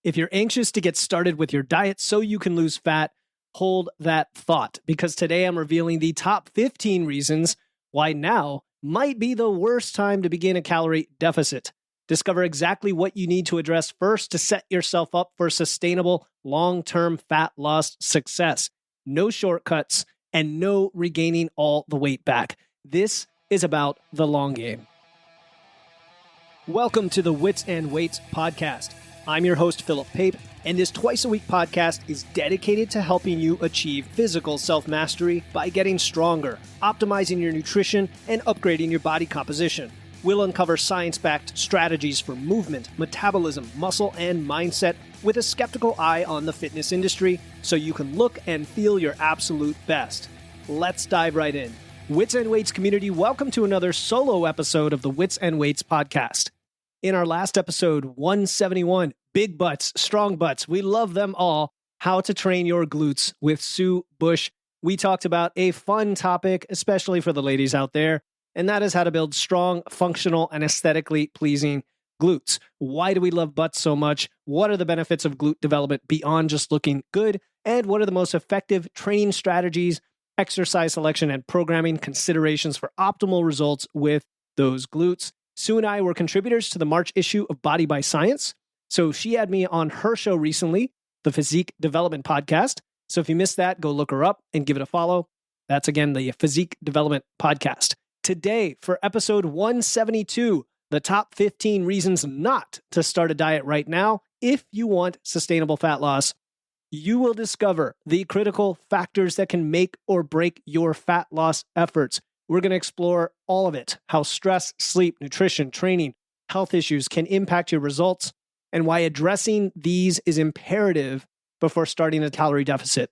If you're anxious to get started with your diet so you can lose fat, hold that thought, because today I'm revealing the top 15 reasons why now might be the worst time to begin a calorie deficit. Discover exactly what you need to address first to set yourself up for sustainable, long-term fat loss success. No shortcuts and no regaining all the weight back. This is about the long game. Welcome to the Wits and Weights podcast. I'm your host, Philip Pape, and this twice-a-week podcast is dedicated to helping you achieve physical self-mastery by getting stronger, optimizing your nutrition, and upgrading your body composition. We'll uncover science-backed strategies for movement, metabolism, muscle, and mindset with a skeptical eye on the fitness industry so you can look and feel your absolute best. Let's dive right in. Wits and Weights community, welcome to another solo episode of the Wits and Weights podcast. In our last episode, 171, Big Butts, Strong Butts, we love them all, How to Train Your Glutes with Sue Bush. We talked about a fun topic, especially for the ladies out there, and that is how to build strong, functional, and aesthetically pleasing glutes. Why do we love butts so much? What are the benefits of glute development beyond just looking good? And what are the most effective training strategies, exercise selection, and programming considerations for optimal results with those glutes? Sue and I were contributors to the March issue of Body by Science. So she had me on her show recently, the Physique Development Podcast. So if you missed that, go look her up and give it a follow. That's again, the Physique Development Podcast. Today, for episode 172, the top 15 reasons not to start a diet right now if you want sustainable fat loss, you will discover the critical factors that can make or break your fat loss efforts. We're going to explore all of it, how stress, sleep, nutrition, training, health issues can impact your results, and why addressing these is imperative before starting a calorie deficit.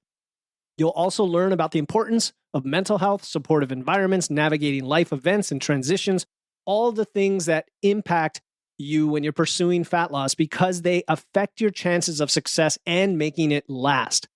You'll also learn about the importance of mental health, supportive environments, navigating life events and transitions, all the things that impact you when you're pursuing fat loss because they affect your chances of success and making it last.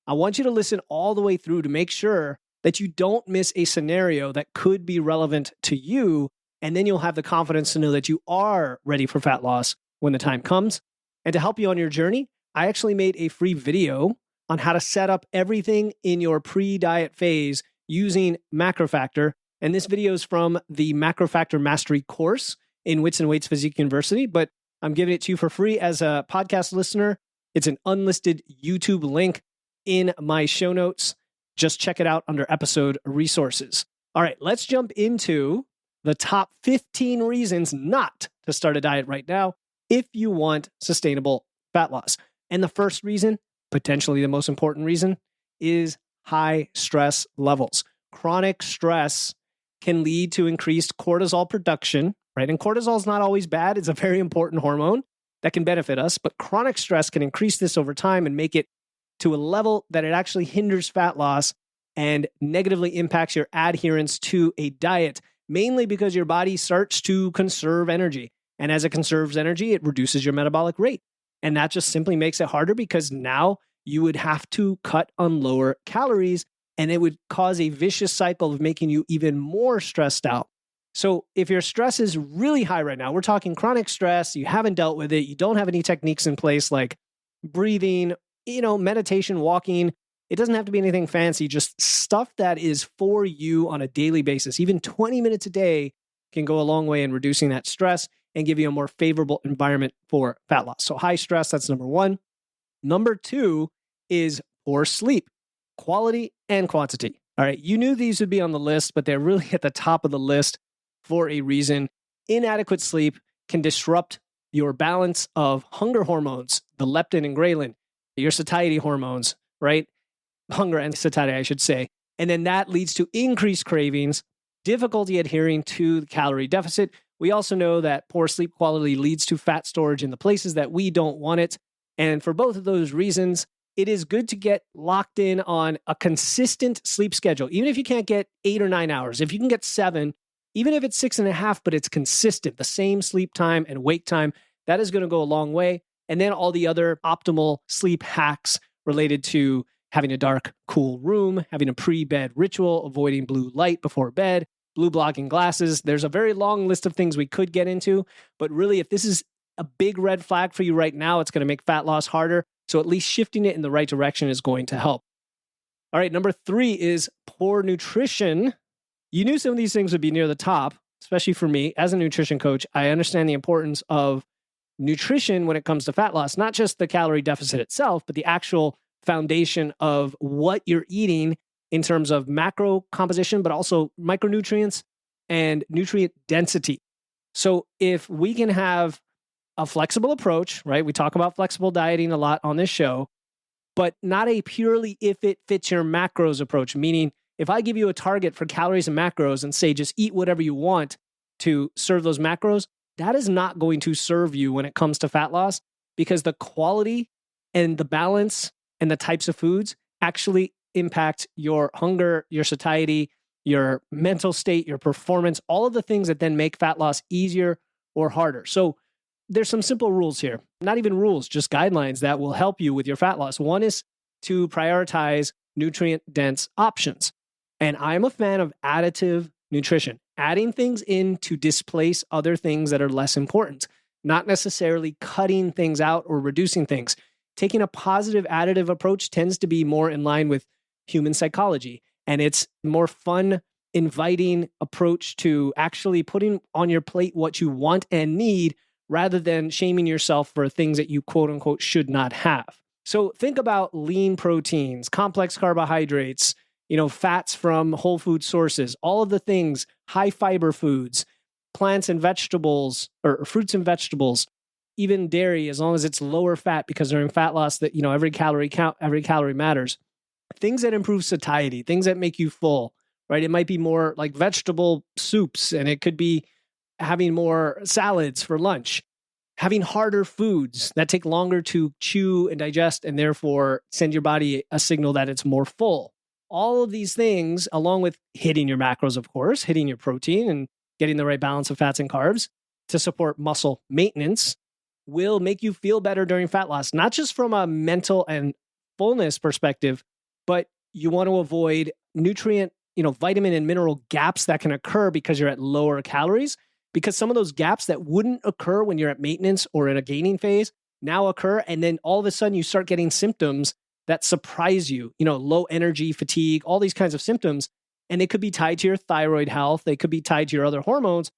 I want you to listen all the way through to make sure that you don't miss a scenario that could be relevant to you, and then you'll have the confidence to know that you are ready for fat loss when the time comes. And to help you on your journey, I actually made a free video on how to set up everything in your pre-diet phase using MacroFactor. And this video is from the MacroFactor Mastery course in Wits and Weights Physique University, but I'm giving it to you for free as a podcast listener. It's an unlisted YouTube link in my show notes. Just check it out under episode resources. All right, let's jump into the top 15 reasons not to start a diet right now if you want sustainable fat loss. And the first reason, potentially the most important reason, is high stress levels. Chronic stress can lead to increased cortisol production, right? And cortisol is not always bad. It's a very important hormone that can benefit us, but chronic stress can increase this over time and make it to a level that it actually hinders fat loss and negatively impacts your adherence to a diet, mainly because your body starts to conserve energy. And as it conserves energy, it reduces your metabolic rate. And that just simply makes it harder because now you would have to cut on lower calories, and it would cause a vicious cycle of making you even more stressed out. So if your stress is really high right now, we're talking chronic stress, you haven't dealt with it, you don't have any techniques in place like breathing, meditation, walking. It doesn't have to be anything fancy, just stuff that is for you on a daily basis. Even 20 minutes a day can go a long way in reducing that stress and give you a more favorable environment for fat loss. So high stress, that's number one. Number two is poor sleep, quality and quantity. All right, you knew these would be on the list, but they're really at the top of the list for a reason. Inadequate sleep can disrupt your balance of hunger hormones, the leptin and ghrelin, your satiety hormones, right? Hunger and satiety, I should say. And then that leads to increased cravings, difficulty adhering to the calorie deficit. We also know that poor sleep quality leads to fat storage in the places that we don't want it. And for both of those reasons, it is good to get locked in on a consistent sleep schedule. Even if you can't get 8 or 9 hours, if you can get 7, even if it's 6.5, but it's consistent, the same sleep time and wake time, that is going to go a long way. And then all the other optimal sleep hacks related to having a dark, cool room, having a pre-bed ritual, avoiding blue light before bed, blue blocking glasses. There's a very long list of things we could get into, but really if this is a big red flag for you right now. It's going to make fat loss harder. So at least shifting it in the right direction is going to help. All right, number 3 is poor nutrition. You knew some of these things would be near the top, especially for me as a nutrition coach. I understand the importance of nutrition when it comes to fat loss, not just the calorie deficit itself, but the actual foundation of what you're eating in terms of macro composition, but also micronutrients and nutrient density. So if we can have a flexible approach, right? We talk about flexible dieting a lot on this show, but not a purely if it fits your macros approach, meaning if I give you a target for calories and macros and say just eat whatever you want to serve those macros, that is not going to serve you when it comes to fat loss, because the quality and the balance and the types of foods actually impact your hunger, your satiety, your mental state, your performance, all of the things that then make fat loss easier or harder. So there's some simple rules here, not even rules, just guidelines that will help you with your fat loss. One is to prioritize nutrient-dense options. And I'm a fan of additive nutrition, adding things in to displace other things that are less important, not necessarily cutting things out or reducing things. Taking a positive additive approach tends to be more in line with human psychology. And it's more fun, inviting approach to actually putting on your plate what you want and need rather than shaming yourself for things that you quote unquote should not have. So think about lean proteins, complex carbohydrates, fats from whole food sources, all of the things, high fiber foods, plants and vegetables, or fruits and vegetables, even dairy, as long as it's lower fat, because during fat loss that, every calorie count, every calorie matters. Things that improve satiety, things that make you full, right? It might be more like vegetable soups, and it could be having more salads for lunch, having harder foods that take longer to chew and digest, and therefore send your body a signal that it's more full. All of these things, along with hitting your macros, of course, hitting your protein and getting the right balance of fats and carbs to support muscle maintenance, will make you feel better during fat loss, not just from a mental and fullness perspective, but you want to avoid nutrient, vitamin and mineral gaps that can occur because you're at lower calories, because some of those gaps that wouldn't occur when you're at maintenance or in a gaining phase now occur. And then all of a sudden you start getting symptoms that surprise you, low energy, fatigue, all these kinds of symptoms. And they could be tied to your thyroid health. They could be tied to your other hormones,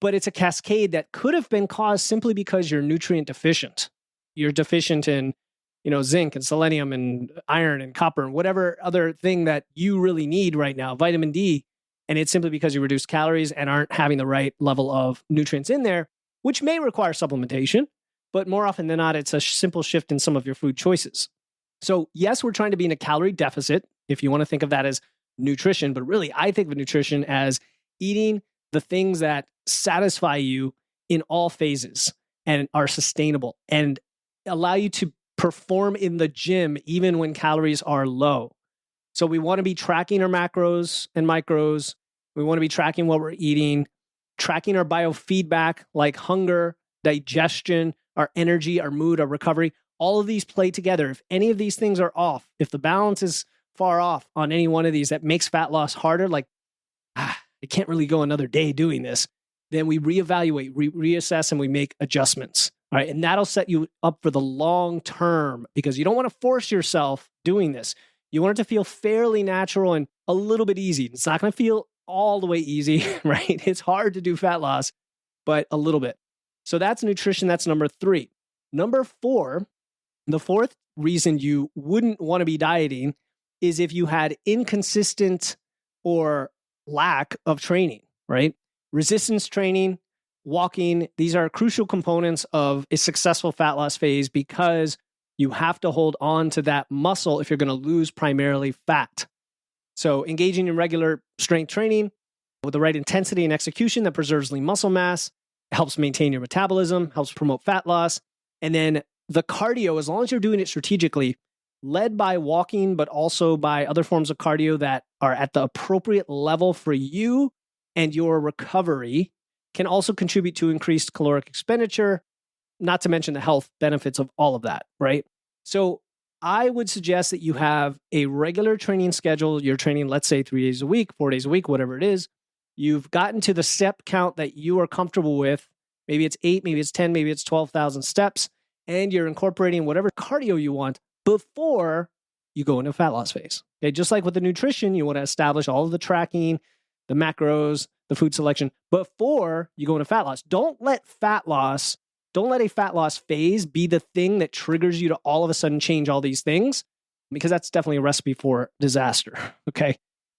but it's a cascade that could have been caused simply because you're nutrient deficient. You're deficient in, zinc and selenium and iron and copper and whatever other thing that you really need right now, vitamin D. And it's simply because you reduce calories and aren't having the right level of nutrients in there, which may require supplementation, but more often than not, it's a simple shift in some of your food choices. So yes, we're trying to be in a calorie deficit, if you want to think of that as nutrition, but really I think of nutrition as eating the things that satisfy you in all phases and are sustainable and allow you to perform in the gym even when calories are low. So we want to be tracking our macros and micros. We want to be tracking what we're eating, tracking our biofeedback like hunger, digestion, our energy, our mood, our recovery. All of these play together. If any of these things are off, if the balance is far off on any one of these that makes fat loss harder, like, I can't really go another day doing this, then we reevaluate, reassess, and we make adjustments. All right. And that'll set you up for the long term, because you don't want to force yourself doing this. You want it to feel fairly natural and a little bit easy. It's not going to feel all the way easy, right? It's hard to do fat loss, but a little bit. So that's nutrition. That's number 3. Number 4, the fourth reason you wouldn't want to be dieting is if you had inconsistent or lack of training, right? Resistance training, walking, these are crucial components of a successful fat loss phase, because you have to hold on to that muscle if you're going to lose primarily fat. So engaging in regular strength training with the right intensity and execution that preserves lean muscle mass, helps maintain your metabolism, helps promote fat loss. And then the cardio, as long as you're doing it strategically, led by walking, but also by other forms of cardio that are at the appropriate level for you and your recovery, can also contribute to increased caloric expenditure, not to mention the health benefits of all of that, right? So I would suggest that you have a regular training schedule. You're training, let's say 3 days a week, 4 days a week, whatever it is. You've gotten to the step count that you are comfortable with Maybe it's 8, maybe it's 10, maybe it's 12,000 steps, and you're incorporating whatever cardio you want before you go into fat loss phase. Okay, just like with the nutrition, you want to establish all of the tracking, the macros, the food selection before you go into fat loss. Don't let a fat loss phase be the thing that triggers you to all of a sudden change all these things, because that's definitely a recipe for disaster. Okay,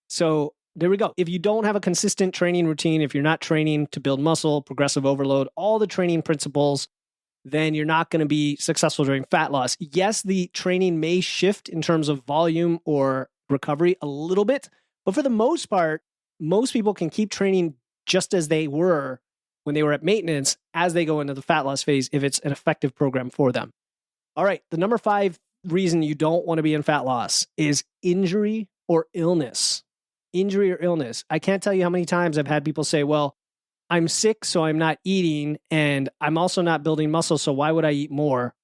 so there we go. If you don't have a consistent training routine, if you're not training to build muscle, progressive overload, all the training principles, then you're not going to be successful during fat loss. Yes, the training may shift in terms of volume or recovery a little bit, but for the most part, most people can keep training just as they were when they were at maintenance as they go into the fat loss phase if it's an effective program for them. All right, the number 5 reason you don't want to be in fat loss is injury or illness. Injury or illness. I can't tell you how many times I've had people say, well, I'm sick, so I'm not eating, and I'm also not building muscle, so why would I eat more?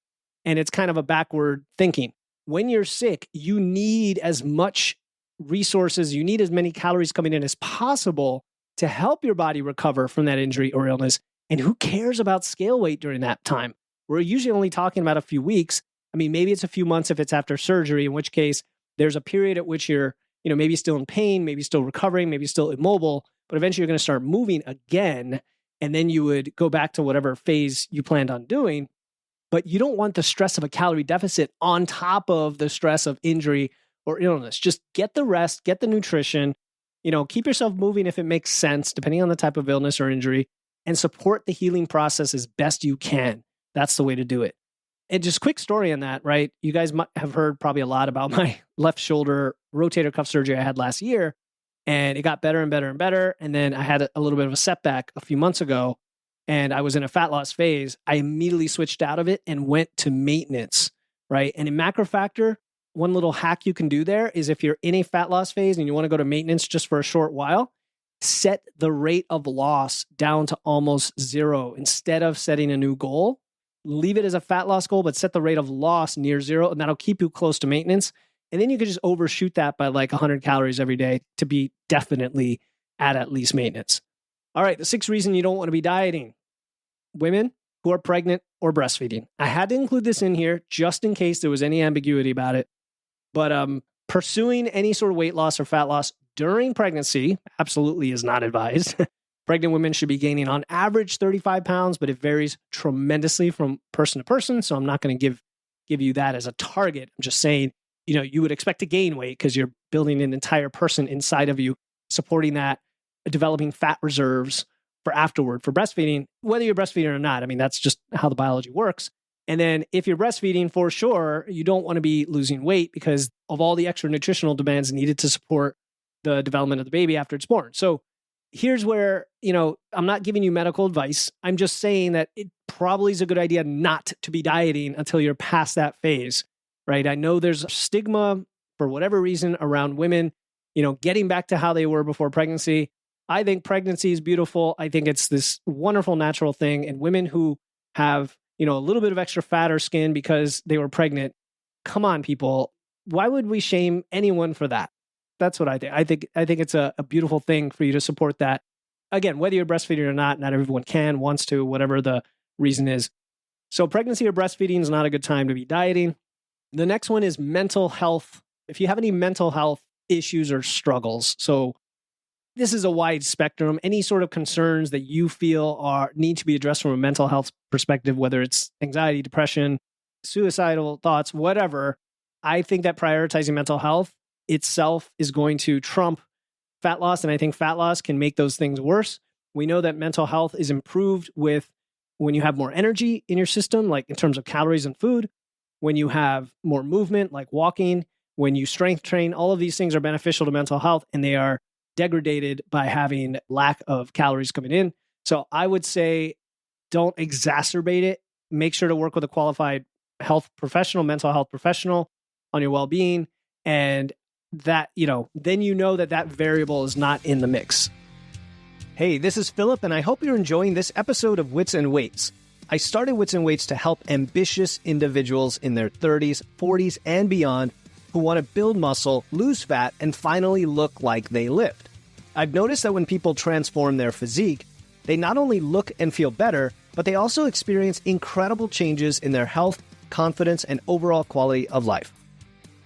And it's kind of a backward thinking. When you're sick, you need as much resources, you need as many calories coming in as possible to help your body recover from that injury or illness. And who cares about scale weight during that time? We're usually only talking about a few weeks. I mean, maybe it's a few months if it's after surgery, in which case there's a period at which you're, maybe still in pain, maybe still recovering, maybe still immobile, but eventually you're going to start moving again. And then you would go back to whatever phase you planned on doing. But you don't want the stress of a calorie deficit on top of the stress of injury or illness. Just get the rest, get the nutrition, keep yourself moving if it makes sense, depending on the type of illness or injury, and support the healing process as best you can. That's the way to do it. And just quick story on that, right? You guys might have heard probably a lot about my left shoulder rotator cuff surgery I had last year, and it got better and better and better. And then I had a little bit of a setback a few months ago, and I was in a fat loss phase. I immediately switched out of it and went to maintenance, right? And in Macrofactor, one little hack you can do there is if you're in a fat loss phase and you want to go to maintenance just for a short while, set the rate of loss down to almost 0 instead of setting a new goal. Leave it as a fat loss goal, but set the rate of loss near 0, and that'll keep you close to maintenance. And then you can just overshoot that by like 100 calories every day to be definitely at least maintenance. All right, the 6th reason you don't want to be dieting. Women who are pregnant or breastfeeding. I had to include this in here just in case there was any ambiguity about it. But pursuing any sort of weight loss or fat loss during pregnancy absolutely is not advised. Pregnant women should be gaining on average 35 pounds, but it varies tremendously from person to person. So I'm not going to give you that as a target. I'm just saying, you would expect to gain weight because you're building an entire person inside of you, supporting that, developing fat reserves for afterward, for breastfeeding, whether you're breastfeeding or not. I mean, that's just how the biology works. And then if you're breastfeeding, for sure, you don't want to be losing weight because of all the extra nutritional demands needed to support the development of the baby after it's born. So here's where, I'm not giving you medical advice. I'm just saying that it probably is a good idea not to be dieting until you're past that phase, right? I know there's a stigma for whatever reason around women, getting back to how they were before pregnancy. I think pregnancy is beautiful. I think it's this wonderful natural thing. And women who have, a little bit of extra fat or skin because they were pregnant, come on, people. Why would we shame anyone for that? That's what I think. I think it's a beautiful thing for you to support that. Again, whether you're breastfeeding or not everyone can, wants to, whatever the reason is. So pregnancy or breastfeeding is not a good time to be dieting. The next one is mental health. If you have any mental health issues or struggles, so this is a wide spectrum, any sort of concerns that you feel need to be addressed from a mental health perspective, whether it's anxiety, depression, suicidal thoughts, whatever, I think that prioritizing mental health itself is going to trump fat loss. And I think fat loss can make those things worse. We know that mental health is improved when you have more energy in your system, like in terms of calories and food, when you have more movement, like walking, when you strength train, all of these things are beneficial to mental health, and they are degraded by having lack of calories coming in. So I would say don't exacerbate it. Make sure to work with a qualified health professional, mental health professional on your well-being. And that, then that variable is not in the mix. Hey, this is Philip, and I hope you're enjoying this episode of Wits and Weights. I started Wits and Weights to help ambitious individuals in their 30s, 40s, and beyond who want to build muscle, lose fat, and finally look like they lift. I've noticed that when people transform their physique, they not only look and feel better, but they also experience incredible changes in their health, confidence, and overall quality of life.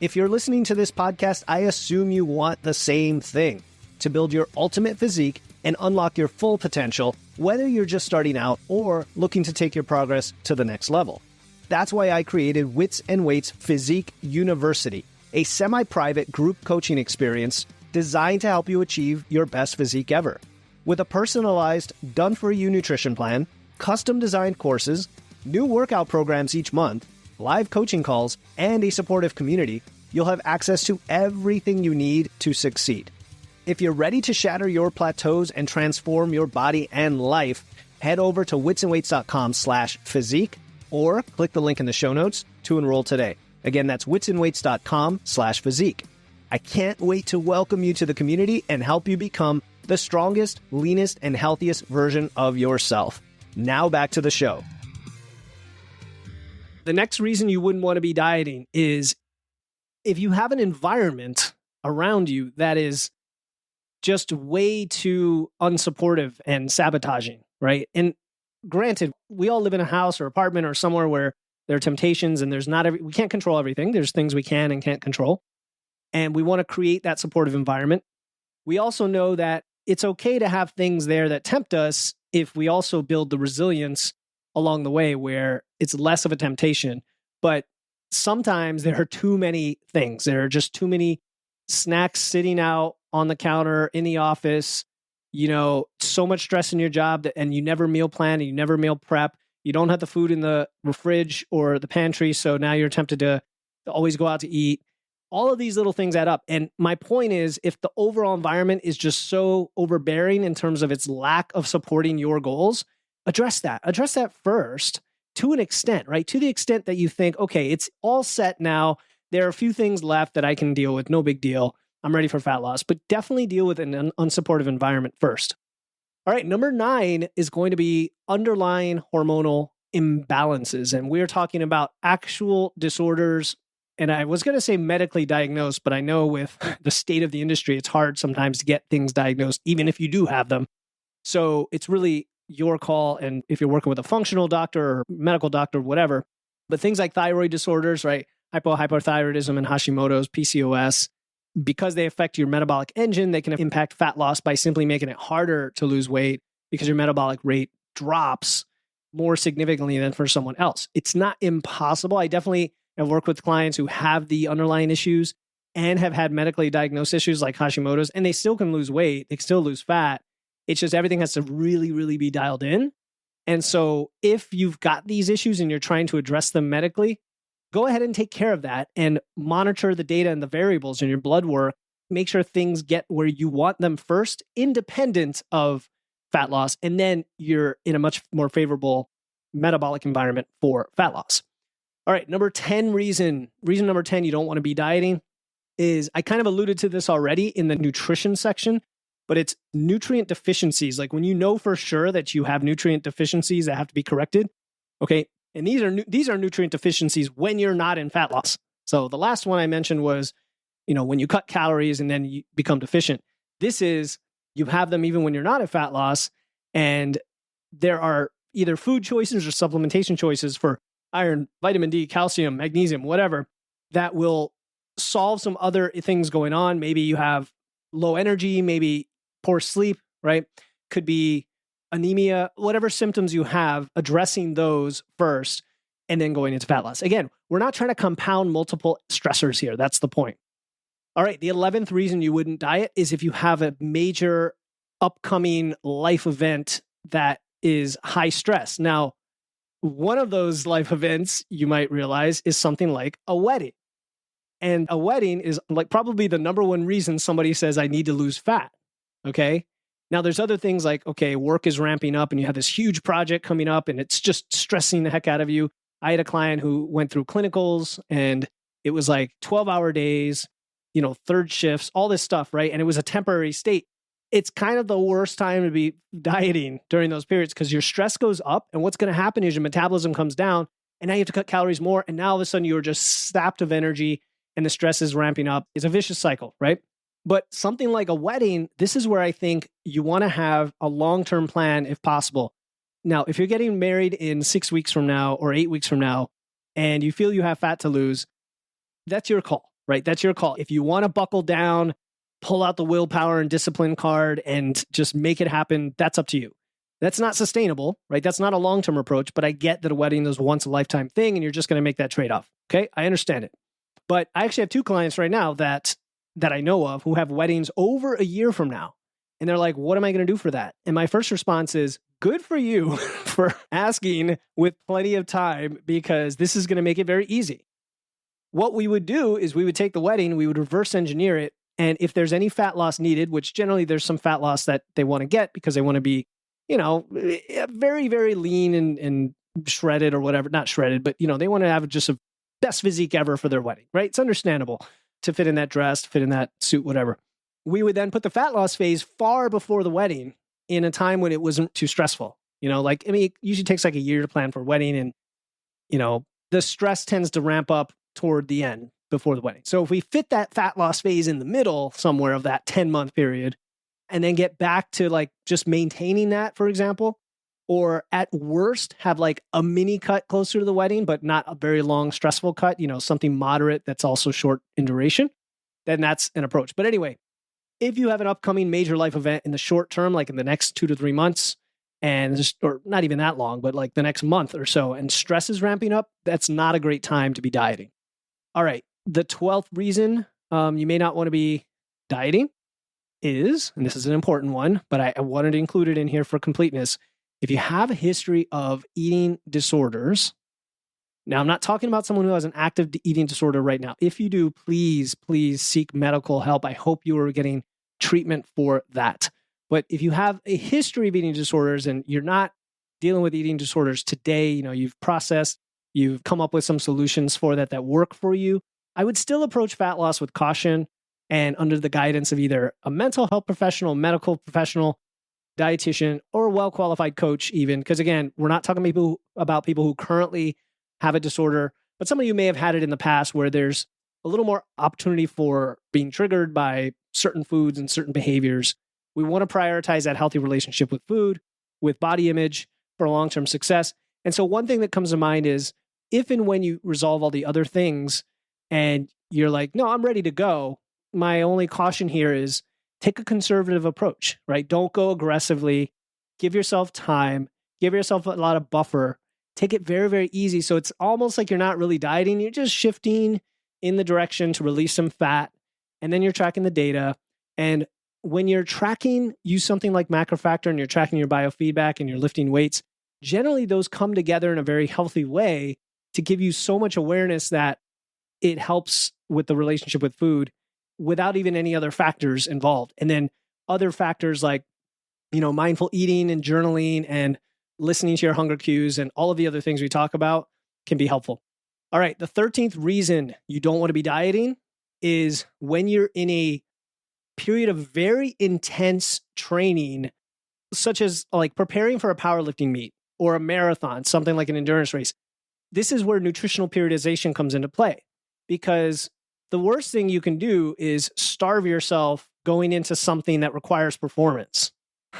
If you're listening to this podcast, I assume you want the same thing: to build your ultimate physique and unlock your full potential, whether you're just starting out or looking to take your progress to the next level. That's why I created Wits and Weights Physique University, a semi-private group coaching experience designed to help you achieve your best physique ever. With a personalized, done-for-you nutrition plan, custom-designed courses, new workout programs each month, live coaching calls, and a supportive community, you'll have access to everything you need to succeed. If you're ready to shatter your plateaus and transform your body and life, head over to witsandweights.com/physique or click the link in the show notes to enroll today. Again, that's witsandweights.com/physique. I can't wait to welcome you to the community and help you become the strongest, leanest, and healthiest version of yourself. Now back to the show. The next reason you wouldn't want to be dieting is if you have an environment around you that is just way too unsupportive and sabotaging, right? And granted, we all live in a house or apartment or somewhere where there are temptations and we can't control everything. There's things we can and can't control. And we want to create that supportive environment. We also know that it's okay to have things there that tempt us if we also build the resilience along the way where it's less of a temptation. But sometimes there are too many things. There are just too many snacks sitting out on the counter in the office, so much stress in your job and you never meal plan and you never meal prep. You don't have the food in the fridge or the pantry. So now you're tempted to always go out to eat. All of these little things add up. And my point is, if the overall environment is just so overbearing in terms of its lack of supporting your goals, address that. Address that first to an extent, right? To the extent that you think, okay, it's all set now. There are a few things left that I can deal with. No big deal. I'm ready for fat loss, but definitely deal with an unsupportive environment first. All right, number 9 is going to be underlying hormonal imbalances. And we're talking about actual disorders. And I was going to say medically diagnosed, but I know with the state of the industry, it's hard sometimes to get things diagnosed, even if you do have them. So it's really your call. And if you're working with a functional doctor or medical doctor, whatever, but things like thyroid disorders, right? Hypothyroidism and Hashimoto's, PCOS, because they affect your metabolic engine, they can impact fat loss by simply making it harder to lose weight because your metabolic rate drops more significantly than for someone else. It's not impossible. I definitely have worked with clients who have the underlying issues and have had medically diagnosed issues like Hashimoto's, and they still can lose weight. They can still lose fat. It's just everything has to really, really be dialed in. And so if you've got these issues and you're trying to address them medically, go ahead and take care of that and monitor the data and the variables in your blood work. Make sure things get where you want them first, independent of fat loss. And then you're in a much more favorable metabolic environment for fat loss. All right, reason number 10 you don't want to be dieting is, I kind of alluded to this already in the nutrition section, but it's nutrient deficiencies. Like when you know for sure that you have nutrient deficiencies that have to be corrected, okay? And these are nutrient deficiencies when you're not in fat loss. So the last one I mentioned was, when you cut calories and then you become deficient. This is, you have them even when you're not at fat loss, and there are either food choices or supplementation choices for iron, vitamin D, calcium, magnesium, whatever, that will solve some other things going on. Maybe you have low energy, maybe poor sleep, right? Could be anemia, whatever symptoms you have, addressing those first and then going into fat loss. Again, we're not trying to compound multiple stressors here. That's the point. All right, the 11th reason you wouldn't diet is if you have a major upcoming life event that is high stress. Now, one of those life events, you might realize, is something like a wedding. And a wedding is like probably the number one reason somebody says, I need to lose fat. Okay. Now there's other things like, okay, work is ramping up and you have this huge project coming up and it's just stressing the heck out of you. I had a client who went through clinicals and it was like 12-hour days, third shifts, all this stuff, right? And it was a temporary state. It's kind of the worst time to be dieting during those periods because your stress goes up and what's going to happen is your metabolism comes down and now you have to cut calories more. And now all of a sudden you're just sapped of energy and the stress is ramping up. It's a vicious cycle, right? But something like a wedding, this is where I think you want to have a long-term plan if possible. Now, if you're getting married in 6 weeks from now or 8 weeks from now, and you feel you have fat to lose, that's your call, right? That's your call. If you want to buckle down, pull out the willpower and discipline card and just make it happen, that's up to you. That's not sustainable, right? That's not a long-term approach, but I get that a wedding is a once a lifetime thing and you're just going to make that trade-off. Okay. I understand it. But I actually have 2 clients right now that I know of who have weddings over a year from now. And they're like, what am I going to do for that? And my first response is, good for you for asking with plenty of time, because this is going to make it very easy. What we would do is we would take the wedding, we would reverse engineer it. And if there's any fat loss needed, which generally there's some fat loss that they want to get because they want to be, very, very lean and shredded or whatever, not shredded, but, they want to have just a best physique ever for their wedding, right? It's understandable to fit in that dress, fit in that suit, whatever. We would then put the fat loss phase far before the wedding in a time when it wasn't too stressful. It usually takes like a year to plan for a wedding, and, the stress tends to ramp up toward the end before the wedding. So if we fit that fat loss phase in the middle somewhere of that 10-month period, and then get back to like just maintaining that, for example, or at worst have like a mini cut closer to the wedding, but not a very long stressful cut, something moderate that's also short in duration, then that's an approach. But anyway, if you have an upcoming major life event in the short term, like in the next 2 to 3 months, or not even that long, but like the next month or so, and stress is ramping up, that's not a great time to be dieting. All right. The 12th reason you may not want to be dieting is, and this is an important one, but I wanted to include it in here for completeness. If you have a history of eating disorders, now I'm not talking about someone who has an active eating disorder right now. If you do, please seek medical help. I hope you are getting treatment for that. But if you have a history of eating disorders and you're not dealing with eating disorders today, you've processed, you've come up with some solutions for that work for you, I would still approach fat loss with caution and under the guidance of either a mental health professional, medical professional, dietitian, or a well-qualified coach even. Because again, we're not talking about people who currently have a disorder, but some of you may have had it in the past where there's a little more opportunity for being triggered by certain foods and certain behaviors. We want to prioritize that healthy relationship with food, with body image for long-term success. And so one thing that comes to mind is if and when you resolve all the other things and you're like, no, I'm ready to go, my only caution here is take a conservative approach, right? Don't go aggressively. Give yourself time. Give yourself a lot of buffer. Take it very, very easy. So it's almost like you're not really dieting. You're just shifting in the direction to release some fat. And then you're tracking the data. And when you're tracking, use something like MacroFactor and you're tracking your biofeedback and you're lifting weights, generally those come together in a very healthy way to give you so much awareness that it helps with the relationship with food without even any other factors involved. And then other factors like, mindful eating and journaling and listening to your hunger cues and all of the other things we talk about can be helpful. All right. The 13th reason you don't want to be dieting is when you're in a period of very intense training, such as like preparing for a powerlifting meet or a marathon, something like an endurance race. This is where nutritional periodization comes into play, because the worst thing you can do is starve yourself going into something that requires performance,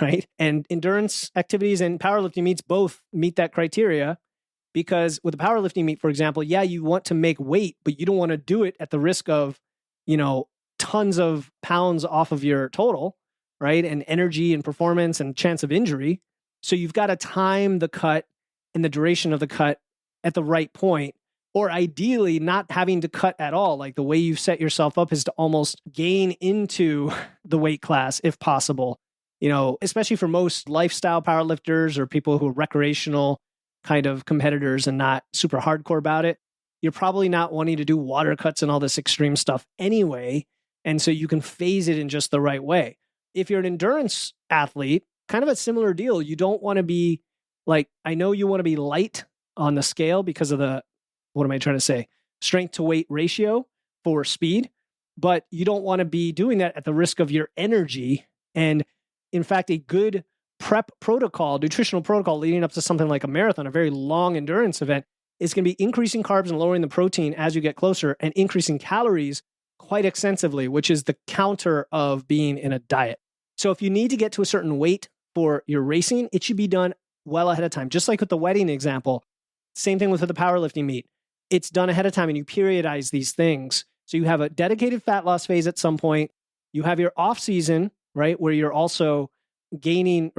right? And endurance activities and powerlifting meets both meet that criteria, because with a powerlifting meet, for example, you want to make weight, but you don't want to do it at the risk of, tons of pounds off of your total, right? And energy and performance and chance of injury. So you've got to time the cut and the duration of the cut at the right point, or ideally not having to cut at all. Like the way you've set yourself up is to almost gain into the weight class if possible, especially for most lifestyle powerlifters or people who are recreational kind of competitors and not super hardcore about it. You're probably not wanting to do water cuts and all this extreme stuff anyway. And so you can phase it in just the right way. If you're an endurance athlete, kind of a similar deal. You don't want to be like, I know you want to be light on the scale because of strength to weight ratio for speed, but you don't want to be doing that at the risk of your energy. And in fact, a good prep protocol, nutritional protocol leading up to something like a marathon, a very long endurance event, is going to be increasing carbs and lowering the protein as you get closer and increasing calories quite extensively, which is the counter of being in a diet. So if you need to get to a certain weight for your racing, it should be done well ahead of time. Just like with the wedding example, same thing with the powerlifting meet. It's done ahead of time and you periodize these things. So you have a dedicated fat loss phase at some point. You have your off season, right, where you're also gaining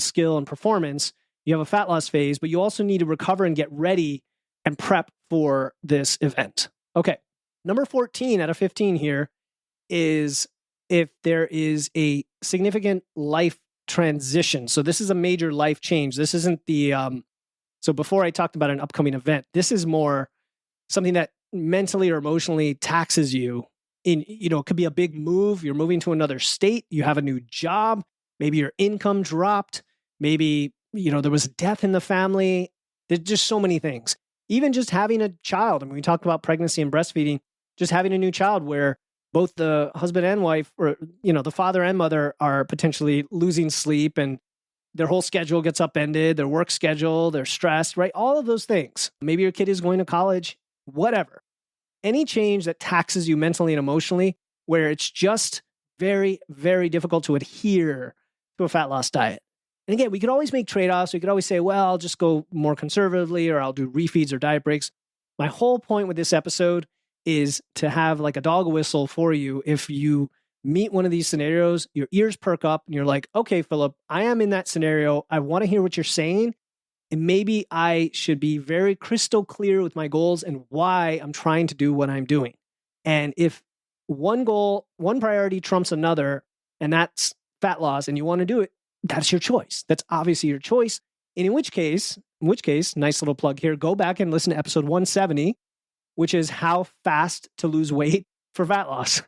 skill and performance. You have a fat loss phase, but you also need to recover and get ready and prep for this event. Okay. Number 14 out of 15 here is if there is a significant life transition. So this is a major life change. This isn't so before I talked about an upcoming event, this is more something that mentally or emotionally taxes you. It could be a big move. You're moving to another state. You have a new job. Maybe your income dropped. Maybe, there was a death in the family. There's just so many things. Even just having a child. I mean, we talked about pregnancy and breastfeeding, just having a new child where both the husband and wife, or, the father and mother are potentially losing sleep and their whole schedule gets upended, their work schedule, they're stressed, right? All of those things. Maybe your kid is going to college, whatever. Any change that taxes you mentally and emotionally, where it's just very, very difficult to adhere to a fat loss diet. And again, we could always make trade-offs. We could always say, well, I'll just go more conservatively, or I'll do refeeds or diet breaks. My whole point with this episode is to have like a dog whistle for you. If you meet one of these scenarios, your ears perk up and you're like, okay, Philip, I am in that scenario. I want to hear what you're saying. And maybe I should be very crystal clear with my goals and why I'm trying to do what I'm doing. And if one priority trumps another, and that's fat loss, and you want to do it, that's your choice. That's obviously your choice. And in which case, nice little plug here, go back and listen to episode 170, which is how fast to lose weight for fat loss.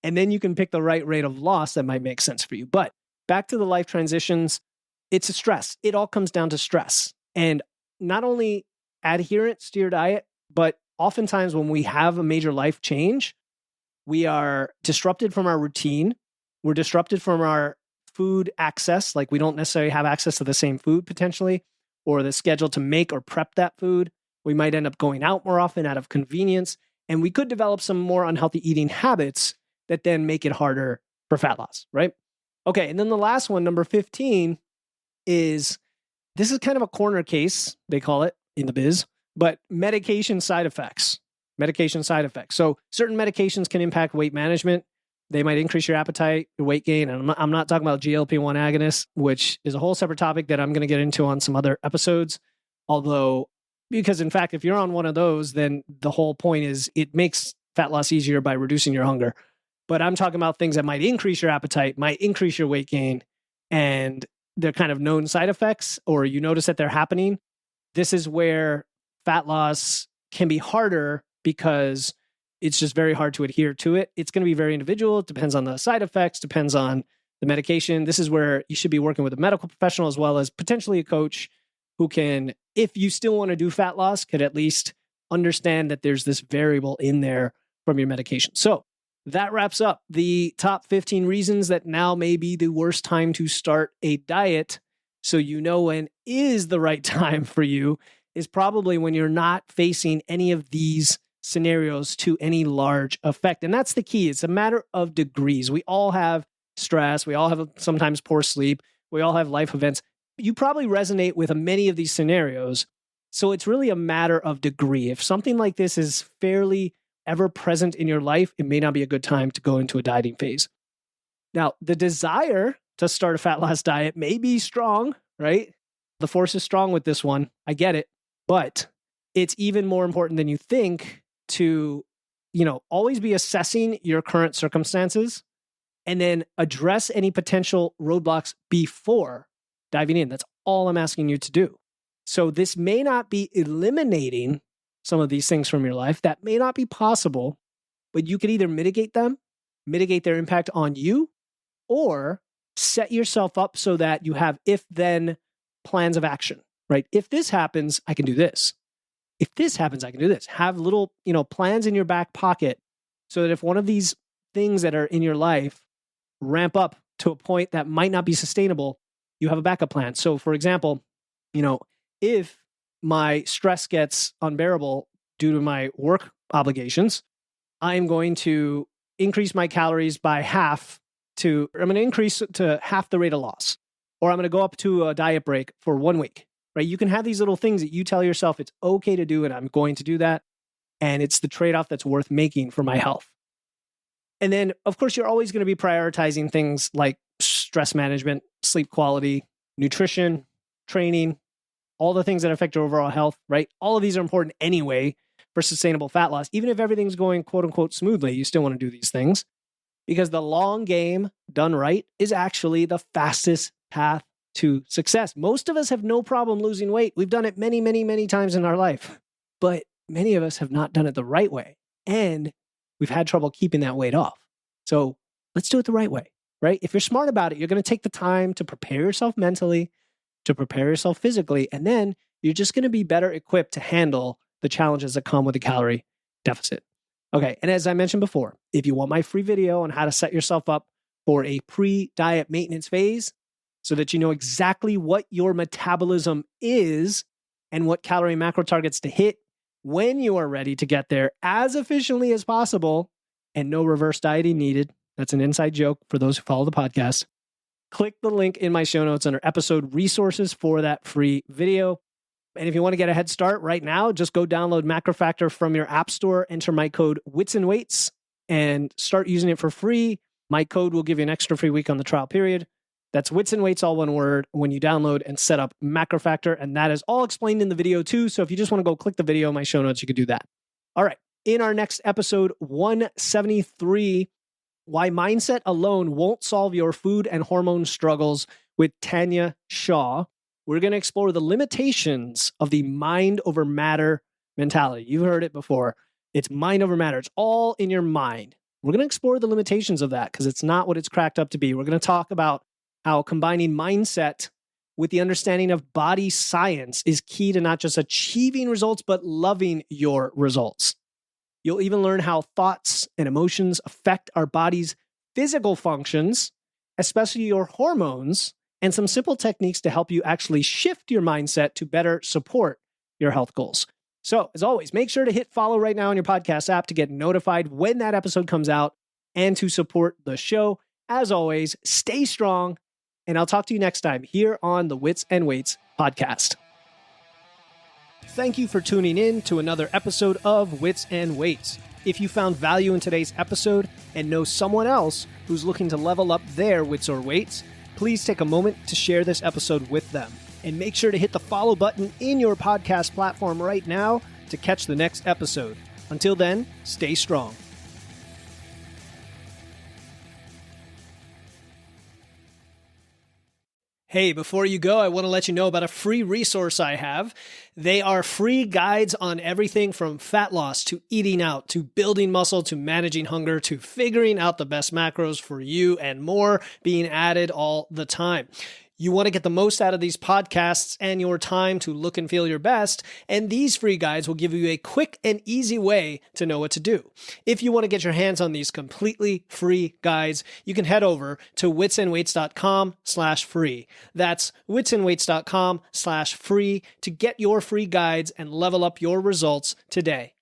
And then you can pick the right rate of loss that might make sense for you. But back to the life transitions, it's a stress. It all comes down to stress. And not only adherence to your diet, but oftentimes when we have a major life change, we are disrupted from our routine. We're disrupted from our food access. Like we don't necessarily have access to the same food potentially, or the schedule to make or prep that food. We might end up going out more often out of convenience. And we could develop some more unhealthy eating habits that then make it harder for fat loss, right? Okay, and then the last one, number 15, this is kind of a corner case, they call it in the biz, but medication side effects. So certain medications can impact weight management. They might increase your appetite, your weight gain. And I'm not talking about GLP-1 agonists, which is a whole separate topic that I'm going to get into on some other episodes. Because in fact, if you're on one of those, then the whole point is it makes fat loss easier by reducing your hunger. But I'm talking about things that might increase your appetite, might increase your weight gain, and they're kind of known side effects, or you notice that they're happening. This is where fat loss can be harder because it's just very hard to adhere to it. It's going to be very individual. It depends on the side effects, depends on the medication. This is where you should be working with a medical professional as well as potentially a coach who can, if you still want to do fat loss, could at least understand that there's this variable in there from your medication. So that wraps up the top 15 reasons that now may be the worst time to start a diet. So you know when is the right time for you is probably when you're not facing any of these scenarios to any large effect. And that's the key. It's a matter of degrees. We all have stress. We all have sometimes poor sleep. We all have life events. You probably resonate with many of these scenarios. So it's really a matter of degree. If something like this is fairly ever present in your life, it may not be a good time to go into a dieting phase. Now, the desire to start a fat loss diet may be strong, right? The force is strong with this one. I get it. But it's even more important than you think to, always be assessing your current circumstances and then address any potential roadblocks before diving in. That's all I'm asking you to do. So this may not be eliminating some of these things from your life. That may not be possible, but you could either mitigate their impact on you, or set yourself up so that you have if-then plans of action, right? If this happens, I can do this. If this happens, I can do this. Have little, plans in your back pocket so that if one of these things that are in your life ramp up to a point that might not be sustainable, you have a backup plan. So for example, if my stress gets unbearable due to my work obligations, I'm going to increase my calories by half I'm going to increase to half the rate of loss. or I'm going to go up to a diet break for 1 week, right? You can have these little things that you tell yourself it's okay to do, and I'm going to do that. And it's the trade-off that's worth making for my health. And then, of course, you're always going to be prioritizing things like stress management, sleep quality, nutrition, training, all the things that affect your overall health, right? All of these are important anyway for sustainable fat loss. Even if everything's going quote unquote smoothly, you still want to do these things because the long game done right is actually the fastest path to success. Most of us have no problem losing weight. We've done it many, many, many times in our life, but many of us have not done it the right way. And we've had trouble keeping that weight off. So let's do it the right way, right? If you're smart about it, you're going to take the time to prepare yourself mentally, to prepare yourself physically, and then you're just going to be better equipped to handle the challenges that come with a calorie deficit. Okay, and as I mentioned before, if you want my free video on how to set yourself up for a pre-diet maintenance phase so that you know exactly what your metabolism is and what calorie macro targets to hit when you are ready to get there as efficiently as possible and no reverse dieting needed. That's an inside joke for those who follow the podcast. Click the link in my show notes under episode resources for that free video. And if you want to get a head start right now, just go download MacroFactor from your app store, enter my code WITSandWeights, and start using it for free. My code will give you an extra free week on the trial period. That's WITSandWeights, all one word, when you download and set up MacroFactor. And that is all explained in the video too. So if you just want to go click the video in my show notes, you could do that. All right. In our next episode, 173, Why Mindset Alone Won't Solve Your Food and Hormone Struggles with Tanya Shaw, we're going to explore the limitations of the mind over matter mentality. You've heard it before. It's mind over matter. It's all in your mind. We're going to explore the limitations of that because it's not what it's cracked up to be. We're going to talk about how combining mindset with the understanding of body science is key to not just achieving results, but loving your results. You'll even learn how thoughts and emotions affect our body's physical functions, especially your hormones, and some simple techniques to help you actually shift your mindset to better support your health goals. So, as always, make sure to hit follow right now on your podcast app to get notified when that episode comes out and to support the show. As always, stay strong, and I'll talk to you next time here on the Wits and Weights podcast. Thank you for tuning in to another episode of Wits and Weights. If you found value in today's episode and know someone else who's looking to level up their wits or weights, please take a moment to share this episode with them. And make sure to hit the follow button in your podcast platform right now to catch the next episode. Until then, stay strong. Hey, before you go, I want to let you know about a free resource I have. They are free guides on everything from fat loss to eating out to building muscle to managing hunger to figuring out the best macros for you and more being added all the time. You want to get the most out of these podcasts and your time to look and feel your best, and these free guides will give you a quick and easy way to know what to do. If you want to get your hands on these completely free guides, you can head over to witsandweights.com/free. That's witsandweights.com/free to get your free guides and level up your results today.